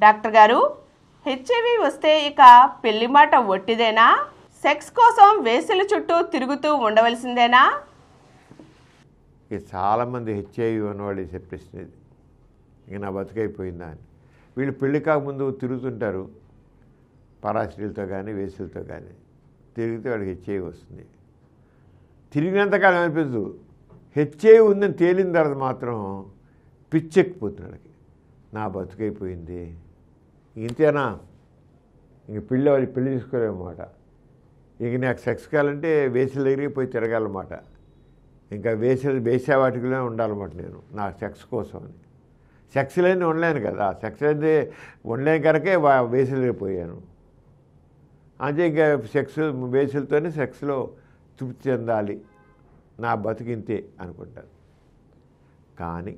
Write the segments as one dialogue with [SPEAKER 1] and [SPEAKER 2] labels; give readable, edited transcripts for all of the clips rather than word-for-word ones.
[SPEAKER 1] Doctor గారు, HIV వస్తే ఇక పెళ్లి మాట ఒట్టిదేనా? సెక్స్ కోసం వేసల చుట్టూ తిరుగుతూ ఉండవలసిందేనా?
[SPEAKER 2] ఇది చాలామంది హెచ్ఐవి ఉన్నవాళ్ళు చెప్పేసినది, ఇక నా బతుకైపోయిందా అని. వీళ్ళు పెళ్లి కాకముందు తిరుగుతుంటారు, పరాశ్రీలతో కానీ వేసులతో కానీ తిరిగితే వాడికి హెచ్ఐవి వస్తుంది. తిరిగినంతకాలం అనిపించదు, హెచ్ఐవి ఉందని తేలిన తర్వాత మాత్రం పిచ్చెక్కిపోతున్నాడు. నా బతుకైపోయింది, ఇంతేనా, ఇంక పెళ్ళి తీసుకోలేమన్నమాట. ఇంక నాకు సెక్స్ కావాలంటే వేసుల దగ్గరికి పోయి తిరగాలన్నమాట. ఇంకా వేసేవాటికిలో ఉండాలన్నమాట నేను నా సెక్స్ కోసం అని. సెక్స్ లేని ఉండలేను కదా, సెక్స్ అయితే ఉండలేని కనుకే వేసులకి పోయాను. అంటే ఇంకా వేసులతోనే సెక్స్లో తృప్తి చెందాలి, నా బతికింతే అనుకుంటాను. కానీ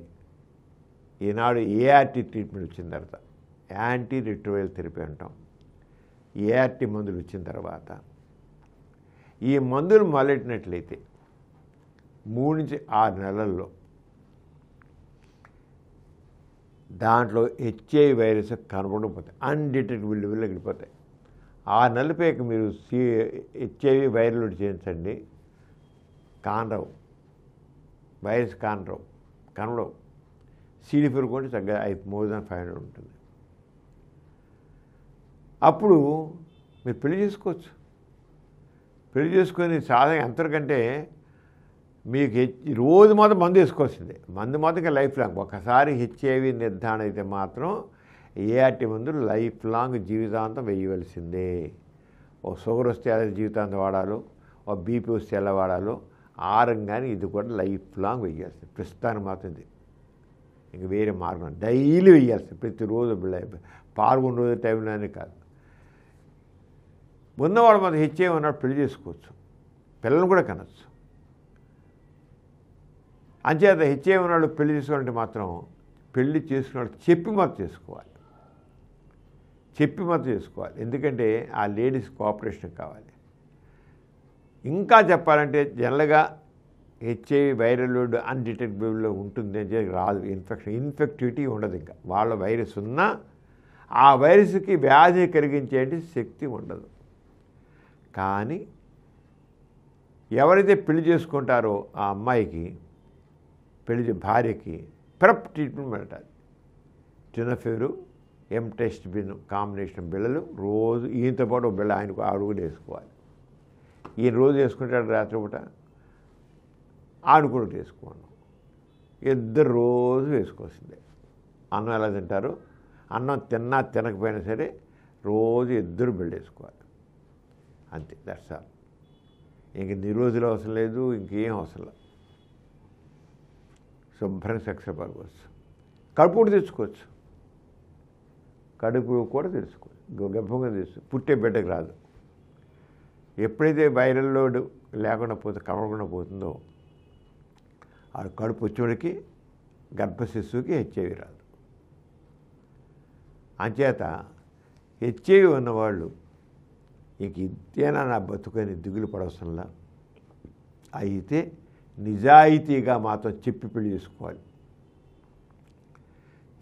[SPEAKER 2] ఈనాడు ఏఆర్టీ ట్రీట్మెంట్ వచ్చిన తర్వాత, యాంటీ రిట్రోవైరల్ థెరపీ అంటాం, ఏఆర్టీ మందులు వచ్చిన తర్వాత ఈ మందులు మొదలెట్టినట్లయితే 3 నుంచి 6 నెలల్లో దాంట్లో హెచ్ఐవి వైరస్ కనబడకపోతాయి, అన్డిటెక్టబుల్ లెవెల్లో వెళ్ళిపోతాయి. 6 నెలల పైకి మీరు హెచ్ఐవి వైరల్ చేయించండి, కానరావు, వైరస్ కనబడవు. CD4 కూడా తగ్గ మోర్ దాన్ 500 ఉంటుంది. అప్పుడు మీరు పెళ్లి చేసుకోవచ్చు. పెళ్లి చేసుకొని సాధారణ ఎంతకంటే మీకు రోజు మాత్రం మందు వేసుకోవాల్సిందే. మందు మాత్రం ఇంకా లైఫ్ లాంగ్. ఒకసారి హెచ్ఐవి నిర్ధారణ అయితే మాత్రం ఏఆర్టీ మందులు లైఫ్ లాంగ్ జీవితాంతం వేయవలసిందే. ఓ షుగర్ వస్తే అదే జీవితాంతం వాడాలో, ఓ బీపీ వస్తే ఎలా వాడాలో ఆరంగానే ఇది కూడా లైఫ్ లాంగ్ వేయాల్సింది. ప్రస్తుతానికి మాత్రం ఇది, ఇంక వేరే మార్గం డైలీ వేయాల్సింది. ప్రతిరోజు పాల్గొన్న రోజు టైంలోనే కాదు. ఉన్నవాడు మాత్రం హెచ్ఐవి ఉన్నాడు పెళ్లి చేసుకోవచ్చు, పిల్లలు కూడా కనవచ్చు. అంచేత హెచ్ఐవి ఉన్నాడు పెళ్లి చేసుకోవాలంటే మాత్రం పెళ్లి చేసుకున్నాడు చెప్పి మాత్రం చేసుకోవాలి. ఎందుకంటే ఆ లేడీస్ కోఆపరేషన్ కావాలి. ఇంకా చెప్పాలంటే జనరల్గా హెచ్ఐవి వైరల్ లోడ్ అన్డిటెక్టబుల్లో ఉంటుంది అని చెప్పి రాదు. ఇన్ఫెక్టివిటీ ఉండదు. ఇంకా వాళ్ళ వైరస్ ఉన్నా ఆ వైరస్కి వ్యాధి కలిగించే శక్తి ఉండదు. కానీ ఎవరైతే పెళ్లి చేసుకుంటారో ఆ అమ్మాయికి, భార్యకి ప్రెప్ ట్రీట్మెంట్ పెట్టాలి. టెనోఫెర్, ఎంటెస్టిబిన్ కాంబినేషన్ బిళ్ళలు రోజు, ఈయనతో పాటు ఒక బిళ్ళ ఆయనకు 6 కూడా వేసుకోవాలి. ఈయన రోజు వేసుకుంటాడు, రాత్రిపూట ఆడు కూడా వేసుకోండి. ఇద్దరు రోజు వేసుకోవాల్సిందే. అన్నం ఎలా తింటారు, అన్నం తిన్నా తినకపోయినా సరే రోజు ఇద్దరు బిళ్ళ వేసుకోవాలి. అంతే, దట్స్ ఆల్. ఇంక రోజులు అవసరం లేదు, ఇంకేం అవసరం లేదు. శుభ్రంగా సెక్స్ పడుకోవచ్చు. కడుపు కూడా తెచ్చుకోవచ్చు, గర్భంగా పుట్టే బిడ్డకు రాదు. ఎప్పుడైతే వైరల్ లోడ్ లేకుండా కనబడకుండా పోతుందో ఆ కడుపు వచ్చేవాడికి గర్భశిశువుకి హెచ్ఐవి రాదు. అంచేత హెచ్ఐవి ఉన్నవాళ్ళు ఇంక ఇంతేనా నా బతుకని దిగులు పడవసంలా, అయితే నిజాయితీగా మాత్రం చెప్పి పెళ్లి చేసుకోవాలి.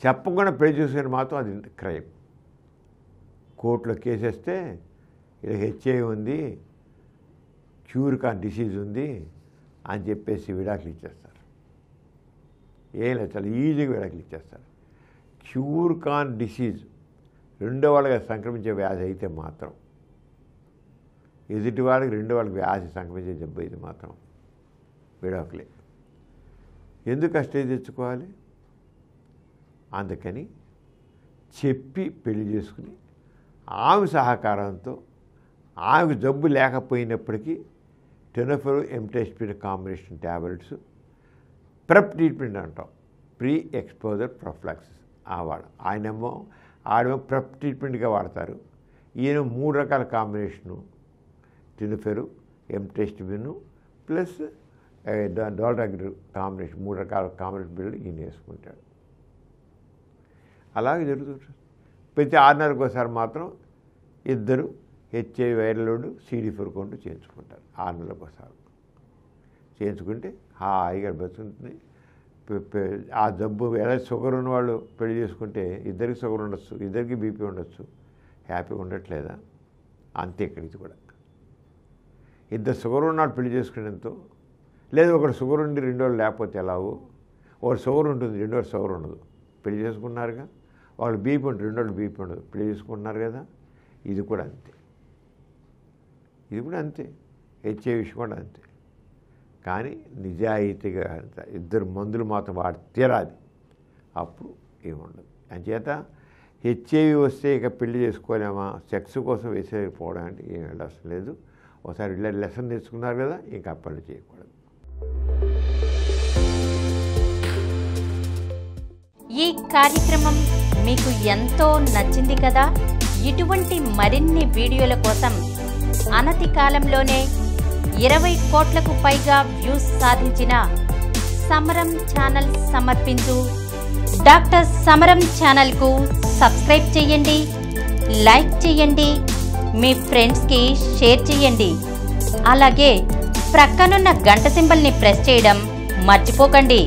[SPEAKER 2] చెప్పకుండా పెళ్లి చేసుకుని మాత్రం అది క్రైమ్. కోర్టులో కేసేస్తే ఇలా హెచ్ఐవి ఉంది, క్యూర్ కాన్ డిసీజ్ ఉంది అని చెప్పేసి విడాకులు ఇచ్చేస్తారు. ఏం లేదు, చాలా ఈజీగా విడాకులు ఇచ్చేస్తారు. క్యూర్ కాన్ డిసీజ్ రెండో వాళ్ళకి సంక్రమించే వ్యాధి అయితే మాత్రం, ఎదుటి వాళ్ళకి రెండో వాళ్ళకి వ్యాధి సంక్రమించే జబ్బు అయితే మాత్రం విడాకులే. ఎందుకు ఆ స్టేజ్ తెచ్చుకోవాలి? అందుకని చెప్పి పెళ్లి చేసుకుని ఆమె సహకారంతో, ఆమెకు జబ్బు లేకపోయినప్పటికీ టెనోఫెర్, ఎంటెస్టిబిన్ కాంబినేషన్ ట్యాబ్లెట్స్, ప్రెప్ ట్రీట్మెంట్ అంటాం, ప్రీ ఎక్స్పోజర్ ప్రొఫిలాక్సిస్ ఆడేమో ప్రెప్ ట్రీట్మెంట్గా వాడతారు. ఈయన 3 రకాల కాంబినేషను, టెనోఫెర్, ఎంటెస్టిబిన్ ప్లస్ డోల్టాగ్రిల్ కాంబినేషన్, 3 రకాల కాంబినేషన్ బిల్లు ఈయన వేసుకుంటాడు. అలాగే జరుగుతుంటుంది. ప్రతి 6 నెలలకు ఒకసారి మాత్రం ఇద్దరు హెచ్ఐవి వైరల్ లోడ్ CD4 కొంటూ చేయించుకుంటారు. 6 నెలలకు ఒకసారి చేయించుకుంటే హాయిగా బతుకుంటుంది. ఆ జబ్బు ఎలా షుగర్ ఉన్నవాళ్ళు పెళ్లి చేసుకుంటే ఇద్దరికి షుగర్ ఉండొచ్చు, ఇద్దరికి బీపీ ఉండొచ్చు, హ్యాపీగా ఉండట్లేదా? అంతే ఇక్కడికి కూడా. ఇద్దరు షుగర్ ఉన్నాడు పెళ్లి చేసుకునేంతో, లేదు ఒకటి షుగర్ ఉండి రెండో లేకపోతే ఎలాగో, ఒకటి షుగర్ ఉంటుంది రెండో షుగర్ ఉండదు, పెళ్లి చేసుకున్నారుగా. వాళ్ళు బీపీ ఉంటుంది రెండోళ్ళు బీపీ ఉండదు, పెళ్లి చేసుకుంటున్నారు కదా. ఇది కూడా అంతే, ఇది కూడా అంతే. హెచ్ఐవి విషయం కూడా అంతే. కానీ నిజాయితీగా ఇద్దరు మందులు మాత్రం వాడి తీరాలి, అప్పుడు ఏముండదు. అంచేత హెచ్ఐవి వస్తే ఇక పెళ్లి చేసుకోలేమా, సెక్స్ కోసం వేసేపోవడం అంటే ఏం అవసరం లేదు. ఒకసారి లెసన్ తెచ్చుకున్నారు కదా, ఇంకా అప్పటి చేయకూడదు.
[SPEAKER 3] ఈ కార్యక్రమం మీకు ఎంతో నచ్చింది కదా. ఇటువంటి మరిన్ని వీడియోల కోసం అనతి కాలంలోనే 20 కోట్లకు పైగా వ్యూస్ సాధించిన సమరం ఛానల్ సమర్పించు డాక్టర్ సమరం ఛానల్కు సబ్స్క్రైబ్ చేయండి, లైక్ చేయండి, మీ ఫ్రెండ్స్కి షేర్ చేయండి. అలాగే ప్రక్కనున్న గంట సింబల్ని ప్రెస్ చేయడం మర్చిపోకండి.